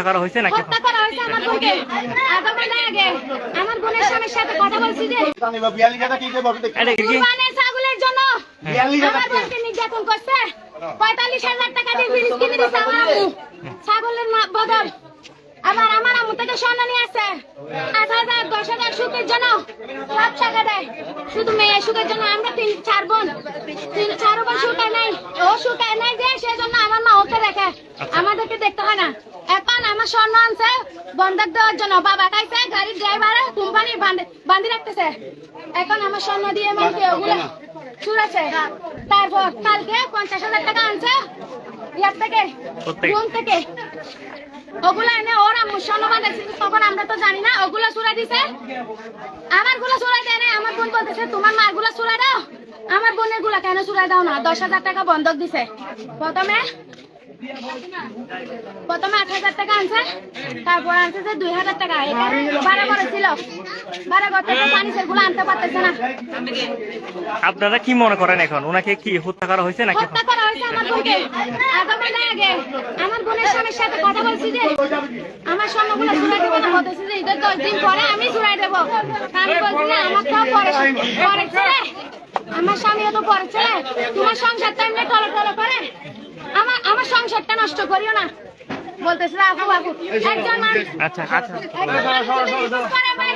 করা হয়েছে নাকি? হত্যা করা হয়েছে আমার বোনকে। আধা ঘন্টা আগে আমার বোনের স্বামীর সাথে কথা বলছি যে কুরবানের ছাগলের জন্য আমার বোনকে নির্যাতন করছে। 45,000 টাকা দিয়ে ফ্রিজ কিনে দিচ্ছে আমার আম্মু ছাগলের বদল। আবার আমার আম্মু থেকে স্বর্ণ নিয়ে আসছে 8,000 10,000 সুখের জন্য সব টাকা দেয়। শুধু মেয়ে সুখের জন্য আমরা 4 বোন 4 বোন সুখে নাই। ও সুখে নাই যে সেজন্য আমার মা ওকে রেখে আমাদেরকে দেখতে হয় না। এখন আমার স্বর্ণ আনছে বন্ধক দেওয়ার জন্য। বাবা খাইছে গাড়ির ড্রাইভারে কোম্পানি বান্ধি রাখতেছে। এখন আমার স্বর্ণ দিয়ে মানকে ওগুলো চুরাছে। তারপর কালকে 50,000 টাকা আনছে ইয়ার থেকে রুম থেকে। ওগুলা এনে ওর আম্মু স্বর্ণ বাঁধাইছে তখন আমরা তো জানি না। ওগুলা চুরা দিছে আমার গুলা চুরাই দেয় না। আমার বোন বলতেছে তোমার মার গুলা চুরাই দাও। আমার বোনের গুলা কেন চুরাই দাও না? 10,000 টাকা বন্ধক দিছে। প্রথমে 8,000 টাকা আনছে। তারপর আনছে যে 2,000 টাকা। এটা 12 করে ছিল। 12 করতে ফার্নিচার গুলো আনতে পারতেছে না। আপনারা কি মনে করেন এখন ওনাকে কি হত্যা করা হয়েছে নাকি? হত্যা করা হয়েছে আমার বোনকে। আধা ঘন্টা আগে আমার বোনের স্বামীর সাথে কথা বলছি যে আমার স্বর্ণগুলো চুরাই দেবো না। বলতেছি যে ঈদের 10 দিন পরে আমি চুরাই দেবো। আমি বলছি যে আমার তো পরে ছেলে আমার স্বামীও তো পরে ছেলে। তোমার সংসারটা এমনি টলো টলো করে আমার সংসারটা নষ্ট করিও না বলতেছিল। আপু একজন মানুষ আচ্ছা আচ্ছা করে ভাই।